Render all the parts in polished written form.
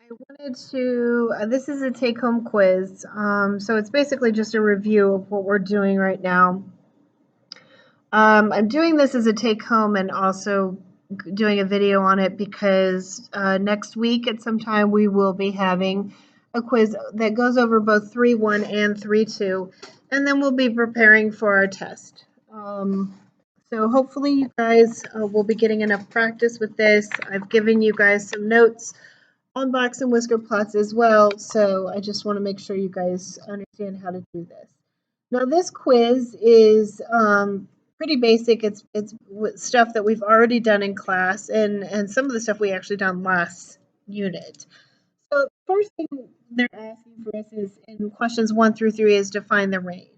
I wanted to, this is a take-home quiz. So it's basically just a review of what we're doing right now. I'm doing this as a take-home and also doing a video on it because next week at some time we will be having a quiz that goes over both 3-1 and 3-2, and then we'll be preparing for our test. So hopefully you guys will be getting enough practice with this. I've given you guys some notes on box and whisker plots as well, so I just want to make sure you guys understand how to do this. Now this quiz is pretty basic. It's stuff that we've already done in class, and some of the stuff we actually done last unit. So first thing they're asking for us is in questions 1 through 3 is define the range.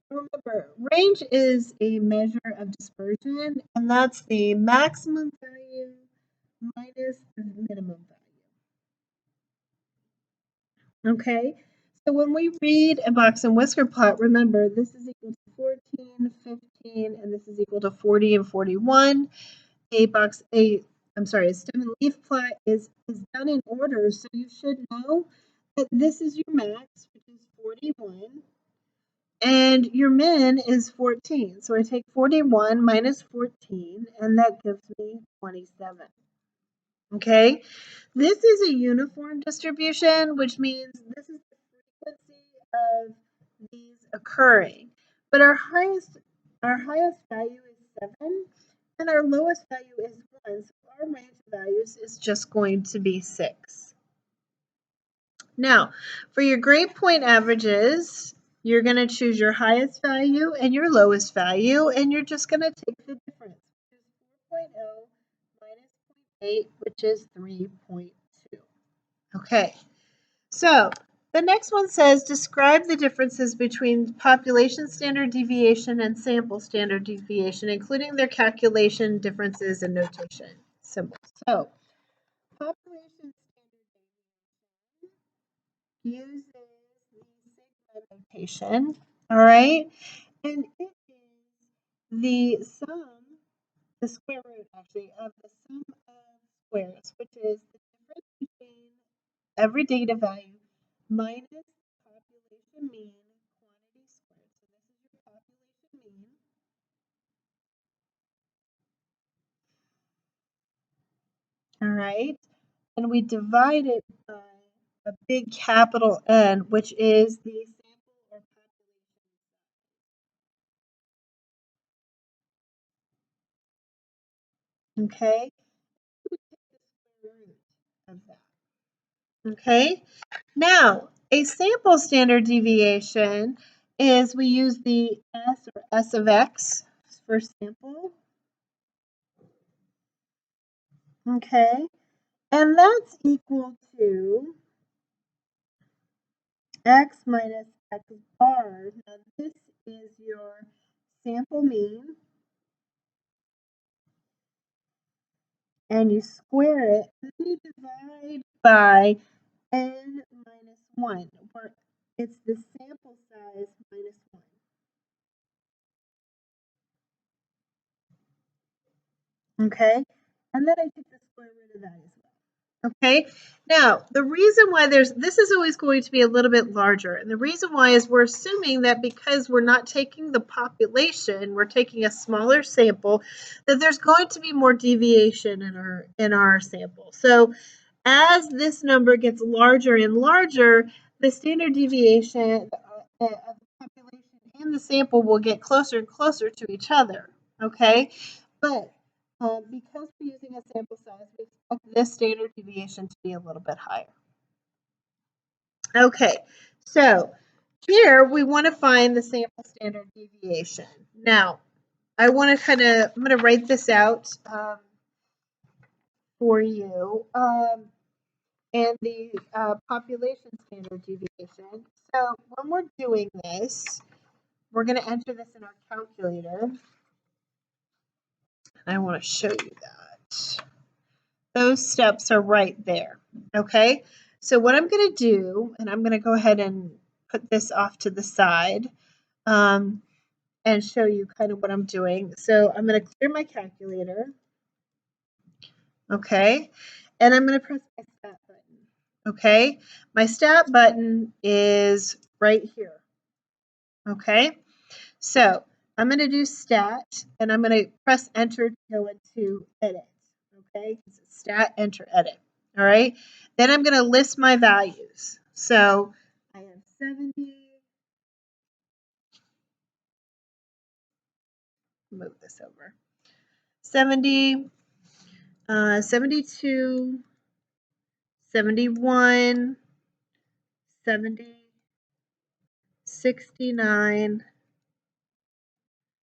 Remember, range is a measure of dispersion, and that's the maximum value minus the minimum value. Okay, so when we read a box and whisker plot, remember this is equal to 14, 15, and this is equal to 40 and 41. A stem and leaf plot is done in order, so you should know that this is your max, which is 41. And your min is 14. So I take 41 minus 14, and that gives me 27. Okay, this is a uniform distribution, which means this is the frequency of these occurring. But our highest value is 7, and our lowest value is 1. So our range of values is just going to be 6. Now, for your grade point averages, you're going to choose your highest value and your lowest value, and you're just going to take the difference, which is 4.0 minus 0.8, which is 3.2. Okay, so the next one says describe the differences between population standard deviation and sample standard deviation, including their calculation differences and notation symbols. So, population standard deviation uses the sigma notation, all right? And it is the sum, the square root actually, of the sum of squares, which is the difference between every data value minus population mean quantity squared. So this is your population mean. All right. And we divide it by a big capital N, which is the sample or population size. Okay. We take the square root of that. Okay. Now, a sample standard deviation is we use the S or S of X for sample. Okay. And that's equal to x minus x bar. Now this is your sample mean, and you square it, and then you divide by n minus 1, where it's the sample size minus 1. Okay? And then I take the square root of that as well. Okay, now the reason why this is always going to be a little bit larger, and the reason why is we're assuming that because we're not taking the population, we're taking a smaller sample, that there's going to be more deviation in our sample. So as this number gets larger and larger, the standard deviation of the population and the sample will get closer and closer to each other. Okay, but because we're using a sample size, we expect this standard deviation to be a little bit higher. Okay, so here we want to find the sample standard deviation. Now, I'm going to write this out for you, and the population standard deviation. So when we're doing this, we're going to enter this in our calculator. I want to show you that. Those steps are right there, okay? So what I'm going to do, and I'm going to go ahead and put this off to the side and show you kind of what I'm doing. So I'm going to clear my calculator, okay? And I'm going to press my stop button, Okay, my stat button is right here. Okay, so I'm going to do stat and I'm going to press enter to go into edit. Okay, stat, enter, edit. All right, then I'm going to list my values. So I have 70. Move this over. 70, 72, 71, 70, 69,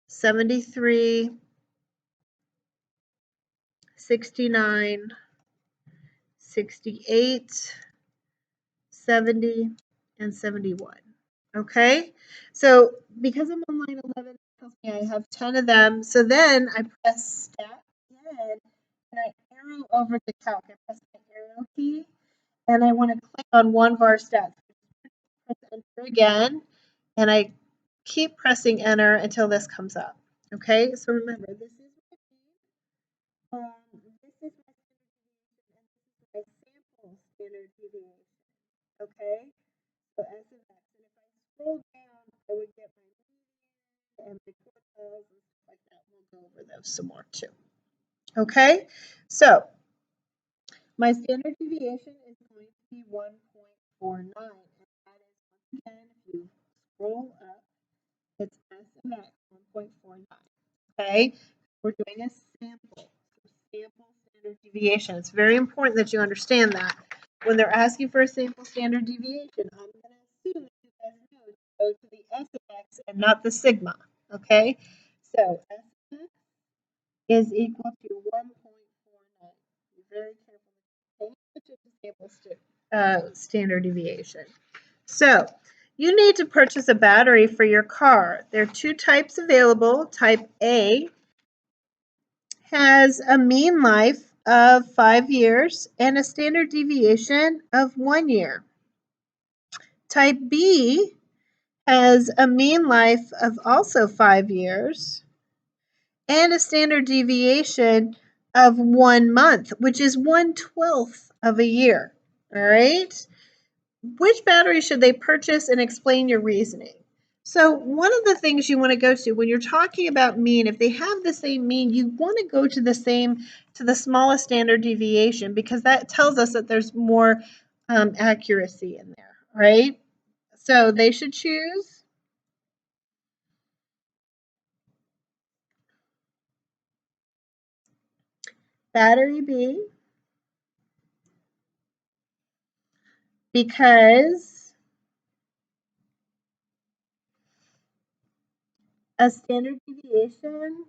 73, 69, 68, 70, and 71. Okay, so because I'm on line 11, it tells me I have 10 of them. So then I press stat again and I arrow over to calc. I press my arrow key and I want to click on one of our stats. Press enter again and I keep pressing enter until this comes up. Okay, so remember, this is my mean, this is my sample standard deviation. Okay, so S of X. And if I scroll down, I would get my median and my quartiles and stuff like that. We'll go over those some more too. Okay, so my standard deviation is going to be 1.49. And that is, once again, if you scroll up, it's S of X, 1.49. Okay, we're doing a sample. So sample standard deviation. It's very important that you understand that. When they're asking for a sample standard deviation, I'm going to assume that you guys know to go to the S of X and not the sigma. Okay, so S of X is equal to 1.49. Be very careful. Pay attention to sample standard deviation. So you need to purchase a battery for your car. There are two types available. Type A has a mean life of 5 years and a standard deviation of 1 year. Type B has a mean life of also 5 years and a standard deviation of 1 month, which is 1/12 of a year. All right. Which battery should they purchase, and explain your reasoning? So one of the things you want to go to when you're talking about mean, if they have the same mean, you want to go to the smallest standard deviation, because that tells us that there's more accuracy in there, right? So they should choose battery B because a standard deviation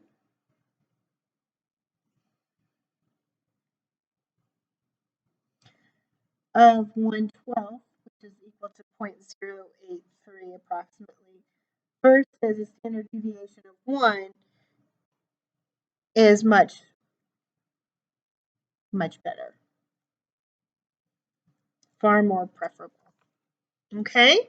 of 1/12, which is equal to 0.083 approximately, versus a standard deviation of 1 is much, much better. Far more preferable. Okay?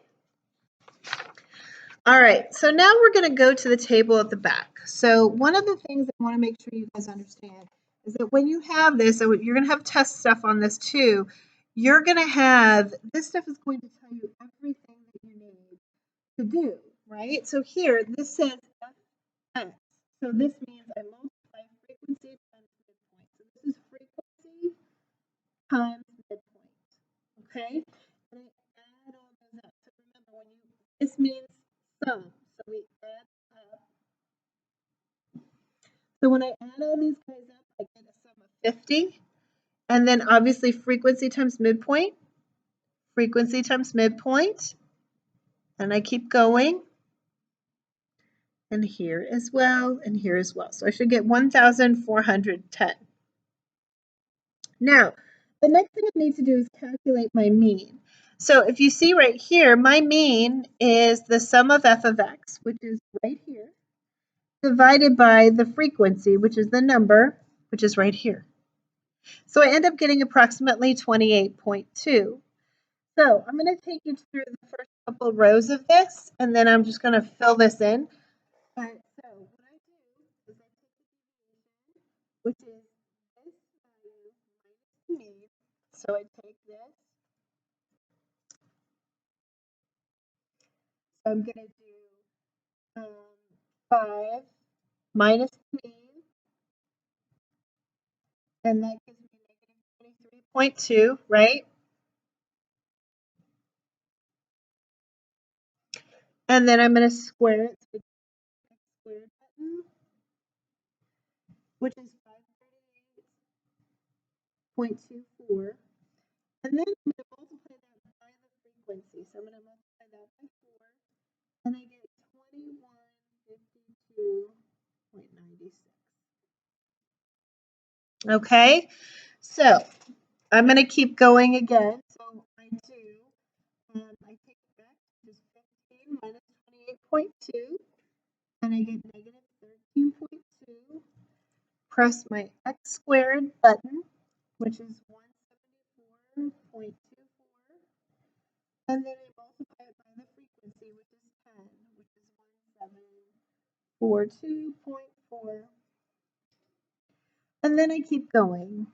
All right, so now we're going to go to the table at the back. So one of the things I want to make sure you guys understand is that when you have this, so you're going to have test stuff on this too, you're going to have, this stuff is going to tell you everything that you need to do, right? So here, this says F. So this means I multiply frequency times midpoint. So this is frequency times midpoint, okay? And I add all those up. So remember, this means sum. So we add up. So when I add all these guys up, I get a sum of 50. And then obviously frequency times midpoint, frequency times midpoint. And I keep going. And here as well, and here as well. So I should get 1,410. Now, the next thing I need to do is calculate my mean. So if you see right here, my mean is the sum of f of x, which is right here, divided by the frequency, which is the number, which is right here. So I end up getting approximately 28.2. So I'm going to take you through the first couple rows of this, and then I'm just going to fill this in. So what I do is I take the deviation, which is this value minus the mean. So I take this I'm going to do 5 minus the mean, and that gives me negative 23.2, right? And then I'm going to square it, so squared button, which is 538.24. And then I'm going to multiply that by the frequency. So I'm going to multiply that by 4, and I get 2152.96. Okay, so I'm going to keep going again. So I take it back to just 15 minus 28.2, and I get negative 13.2. Press my x squared button, which is 174.24, and then I multiply it by the frequency, which is 10, which is 1742.4, and then I keep going.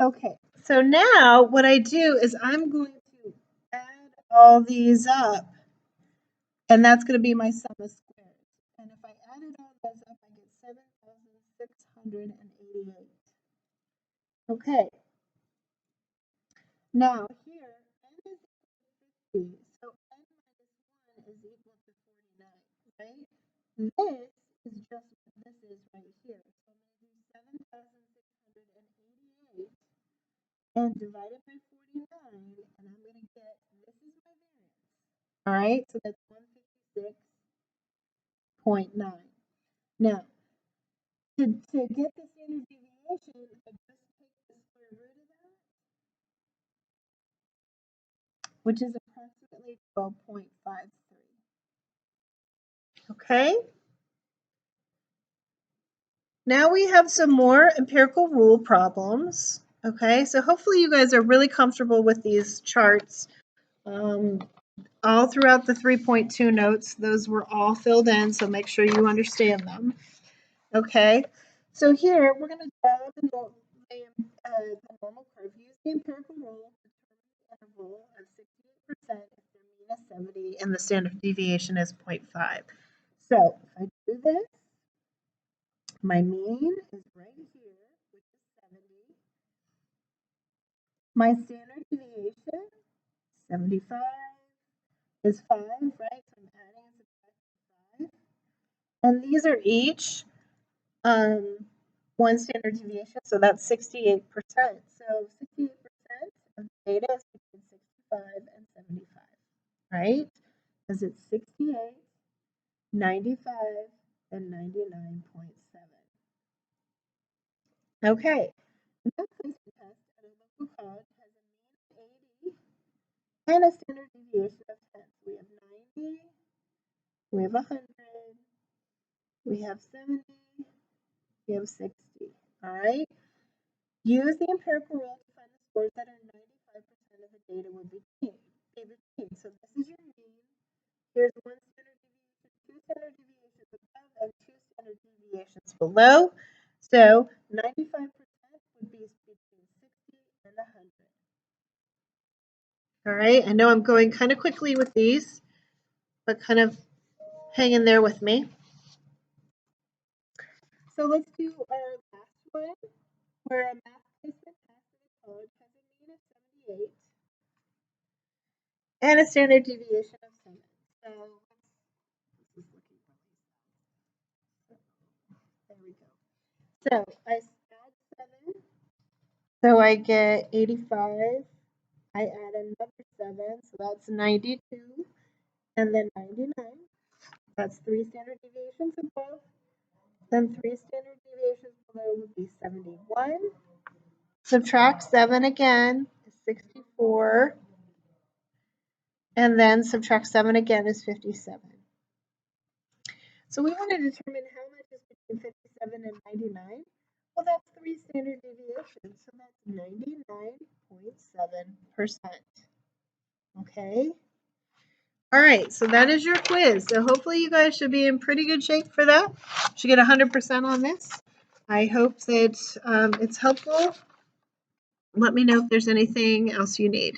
Okay, so now what I do is I'm going to add all these up, and that's going to be my sum of squares. And if I added all those up, I get 7,688. Okay, now here, n is equal to 50, so n minus 1 is equal to 49, right? This is just what this is right here. So I'm going to do 7,688 and divide it by 49, and I'm going to get, this is my variance. All right, so that's 156.9. Now, to get the standard deviation, I just take the square root of that, which is approximately 12.53. Okay. Now we have some more empirical rule problems. Okay, so hopefully you guys are really comfortable with these charts. All throughout the 3.2 notes, those were all filled in, so make sure you understand them. Okay, so here we're going to draw the normal curve. Use the empirical rule to determine the interval of 68% if the mean is 70 and the standard deviation is 0.5. So if I do this, my mean is right here, which is 70. My standard deviation, 75, is 5, right? So I'm adding and subtracting 5. And these are each one standard deviation, so that's 68%. So 68% of the data is between 65 and 75, right? Because it's 68, 95, and 99.7. Okay, the placement test at a local college has a mean of 80 and a standard deviation of 10. So we have 90, we have 100, we have 70, we have 60. All right. Use the empirical rule to find the scores that are 95% of the data would be between. So this is your mean. Here's one standard deviation, two standard deviations above, and two standard deviations below. So 95% would be between 60 and 100. All right, I know I'm going kind of quickly with these, but kind of hang in there with me. So let's do our last one, where a math placement test at a college has a mean of 78 and a standard deviation of 7. So this is looking really, there we go. So I add 7, so I get 85. I add another 7, so that's 92, and then 99. That's 3 standard deviations above. Then 3 standard deviations below would be 71. Subtract 7 again is 64. and then subtract 7 again is 57. So we want to determine how much is between 57 and 99. Well, that's 3 standard deviations, so that's 99.7%. Okay. All right, so that is your quiz. So hopefully you guys should be in pretty good shape for that. Should get 100% on this. I hope that it's helpful. Let me know if there's anything else you need.